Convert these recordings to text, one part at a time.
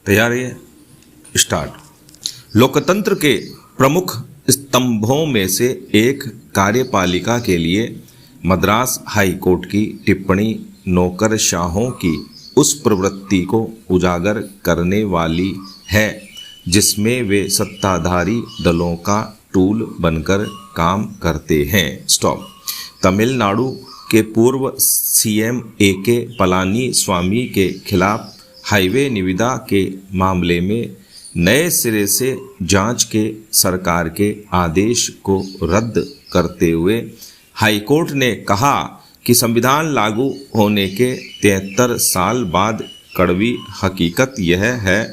तैयार है? स्टार्ट। लोकतंत्र के प्रमुख स्तंभों में से एक कार्यपालिका के लिए मद्रास हाई कोर्ट की टिप्पणी नौकरशाहों की उस प्रवृत्ति को उजागर करने वाली है जिसमें वे सत्ताधारी दलों का टूल बनकर काम करते हैं। स्टॉप। तमिलनाडु के पूर्व सीएम ए.के. पलानी स्वामी के खिलाफ हाईवे निविदा के मामले में नए सिरे से जांच के सरकार के आदेश को रद्द करते हुए हाईकोर्ट ने कहा कि संविधान लागू होने के 73 साल बाद कड़वी हकीकत यह है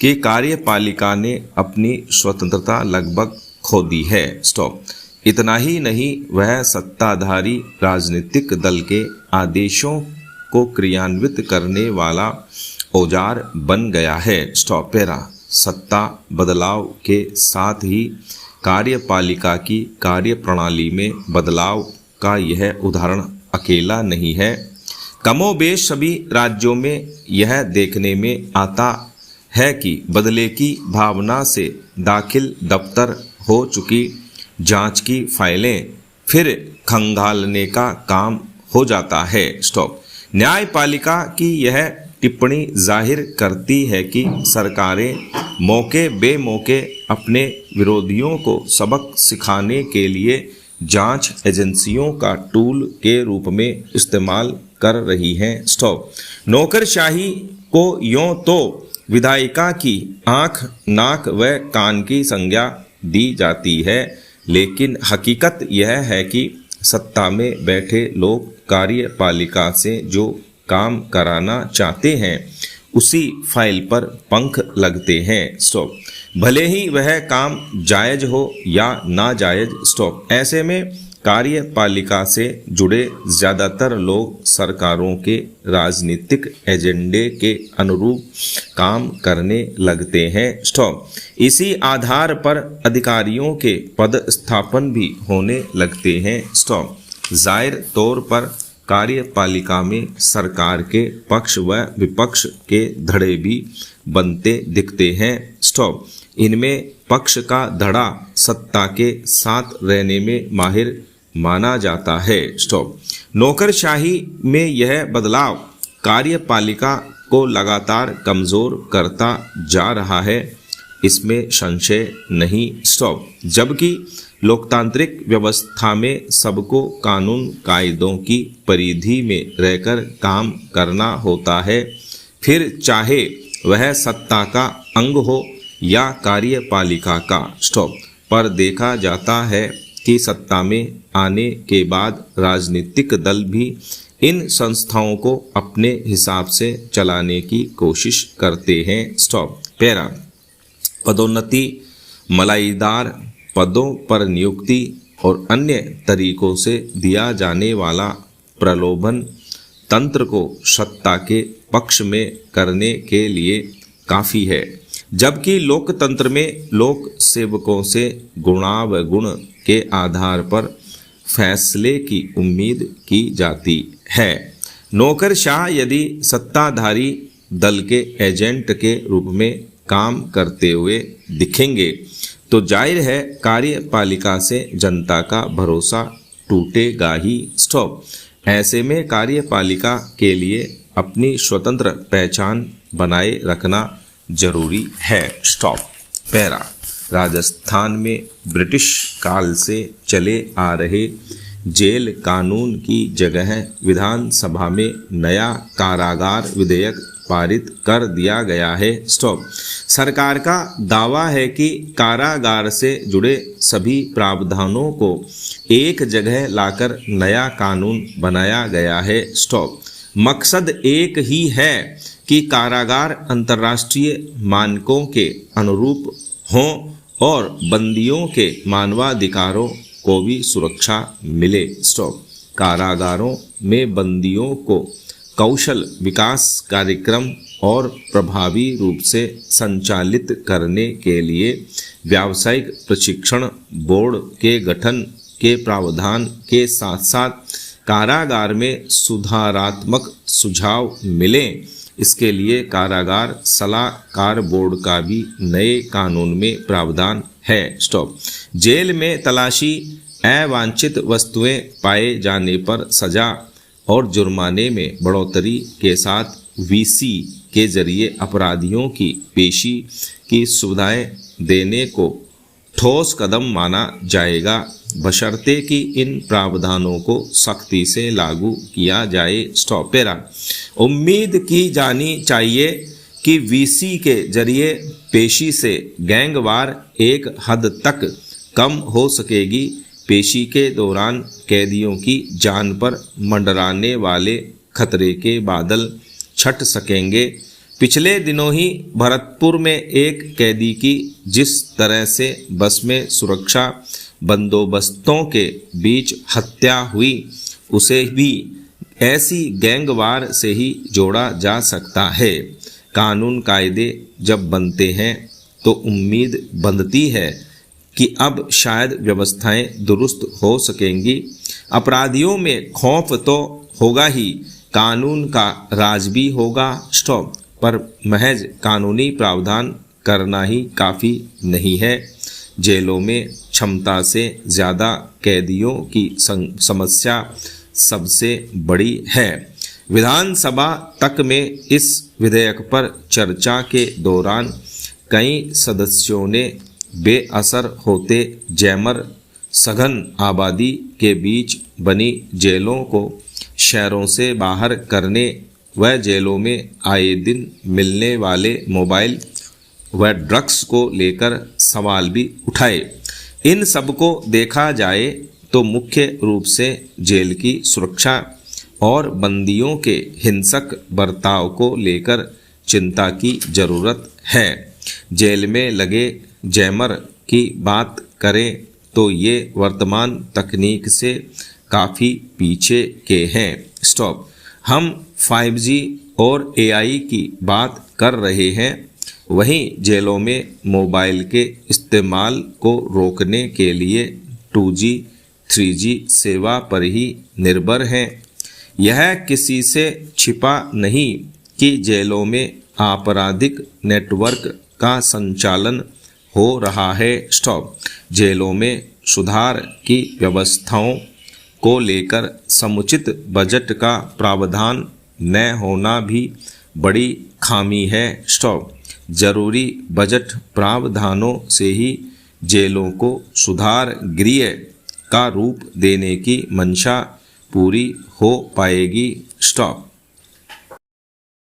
कि कार्यपालिका ने अपनी स्वतंत्रता लगभग खो दी है। स्टॉप। इतना ही नहीं, वह सत्ताधारी राजनीतिक दल के आदेशों को क्रियान्वित करने वाला औजार बन गया है। स्टॉप। पैरा। सत्ता बदलाव के साथ ही कार्यपालिका की कार्यप्रणाली में बदलाव का यह उदाहरण अकेला नहीं है। कमोबेश सभी राज्यों में यह देखने में आता है कि बदले की भावना से दाखिल दफ्तर हो चुकी जांच की फाइलें फिर खंगालने का काम हो जाता है। स्टॉप। न्यायपालिका की यह टिप्पणी जाहिर करती है कि सरकारें मौके बेमौके अपने विरोधियों को सबक सिखाने के लिए जांच एजेंसियों का टूल के रूप में इस्तेमाल कर रही हैं। स्टॉप। नौकरशाही को यों तो विधायिका की आंख, नाक व कान की संज्ञा दी जाती है, लेकिन हकीकत यह है कि सत्ता में बैठे लोग कार्यपालिका से जो काम कराना चाहते हैं उसी फाइल पर पंख लगते हैं। स्टॉप। भले ही वह काम जायज हो या नाजायज। स्टॉप। ऐसे में कार्यपालिका से जुड़े ज़्यादातर लोग सरकारों के राजनीतिक एजेंडे के अनुरूप काम करने लगते हैं। स्टॉप। इसी आधार पर अधिकारियों के पद स्थापन भी होने लगते हैं। स्टॉप। जाहिर तौर पर कार्यपालिका में सरकार के पक्ष व विपक्ष के धड़े भी बनते दिखते हैं। स्टॉप। इनमें पक्ष का धड़ा सत्ता के साथ रहने में माहिर माना जाता है। स्टॉप। नौकरशाही में यह बदलाव कार्यपालिका को लगातार कमज़ोर करता जा रहा है, इसमें संशय नहीं। स्टॉप। जबकि लोकतांत्रिक व्यवस्था में सबको कानून कायदों की परिधि में रहकर काम करना होता है, फिर चाहे वह सत्ता का अंग हो या कार्यपालिका का। स्टॉप। पर देखा जाता है कि सत्ता में आने के बाद राजनीतिक दल भी इन संस्थाओं को अपने हिसाब से चलाने की कोशिश करते हैं। स्टॉप। पैरा। पदोन्नति, मलाईदार पदों पर नियुक्ति और अन्य तरीकों से दिया जाने वाला प्रलोभन तंत्र को सत्ता के पक्ष में करने के लिए काफ़ी है, जबकि लोकतंत्र में लोक सेवकों से गुणावगुण के आधार पर फैसले की उम्मीद की जाती है। नौकरशाह यदि सत्ताधारी दल के एजेंट के रूप में काम करते हुए दिखेंगे तो जाहिर है कार्यपालिका से जनता का भरोसा टूटेगा ही। स्टॉप। ऐसे में कार्यपालिका के लिए अपनी स्वतंत्र पहचान बनाए रखना जरूरी है। स्टॉप। पैरा। राजस्थान में ब्रिटिश काल से चले आ रहे जेल कानून की जगह विधानसभा में नया कारागार विधेयक पारित कर दिया गया है। स्टॉप। सरकार का दावा है कि कारागार से जुड़े सभी प्रावधानों को एक जगह लाकर नया कानून बनाया गया है। स्टॉप। मकसद एक ही है कि कारागार अंतर्राष्ट्रीय मानकों के अनुरूप हों और बंदियों के मानवाधिकारों को भी सुरक्षा मिले। स्टॉप। कारागारों में बंदियों को कौशल विकास कार्यक्रम और प्रभावी रूप से संचालित करने के लिए व्यावसायिक प्रशिक्षण बोर्ड के गठन के प्रावधान के साथ साथ कारागार में सुधारात्मक सुझाव मिलें इसके लिए कारागार सलाहकार बोर्ड का भी नए कानून में प्रावधान है। स्टॉप। जेल में तलाशी, अवांछित वस्तुएं पाए जाने पर सजा और जुर्माने में बढ़ोतरी के साथ वीसी के जरिए अपराधियों की पेशी की सुविधाएं देने को ठोस कदम माना जाएगा, बशर्ते कि इन प्रावधानों को सख्ती से लागू किया जाए। स्टॉप। पैरा। उम्मीद की जानी चाहिए कि वीसी के जरिए पेशी से गैंगवार एक हद तक कम हो सकेगी। पेशी के दौरान कैदियों की जान पर मंडराने वाले खतरे के बादल छट सकेंगे। पिछले दिनों ही भरतपुर में एक कैदी की जिस तरह से बस में सुरक्षा बंदोबस्तों के बीच हत्या हुई, उसे भी ऐसी गैंगवार से ही जोड़ा जा सकता है। कानून कायदे जब बनते हैं तो उम्मीद बनती है कि अब शायद व्यवस्थाएं दुरुस्त हो सकेंगी। अपराधियों में खौफ तो होगा ही, कानून का राज भी होगा। स्टॉप। पर महज कानूनी प्रावधान करना ही काफ़ी नहीं है। जेलों में क्षमता से ज़्यादा कैदियों की समस्या सबसे बड़ी है। विधानसभा तक में इस विधेयक पर चर्चा के दौरान कई सदस्यों ने बेअसर होते जैमर सघन आबादी के बीच बनी जेलों को शहरों से बाहर करने व जेलों में आए दिन मिलने वाले मोबाइल व ड्रग्स को लेकर सवाल भी उठाए। इन सब को देखा जाए तो मुख्य रूप से जेल की सुरक्षा और बंदियों के हिंसक बर्ताव को लेकर चिंता की जरूरत है। जेल में लगे जैमर की बात करें तो ये वर्तमान तकनीक से काफ़ी पीछे के हैं। स्टॉप। हम 5G और AI की बात कर रहे हैं, वहीं जेलों में मोबाइल के इस्तेमाल को रोकने के लिए 2G 3G सेवा पर ही निर्भर हैं। यह किसी से छिपा नहीं कि जेलों में आपराधिक नेटवर्क का संचालन हो रहा है। स्टॉप। जेलों में सुधार की व्यवस्थाओं को लेकर समुचित बजट का प्रावधान न होना भी बड़ी खामी है। स्टॉप। जरूरी बजट प्रावधानों से ही जेलों को सुधार गृह का रूप देने की मंशा पूरी हो पाएगी। स्टॉप।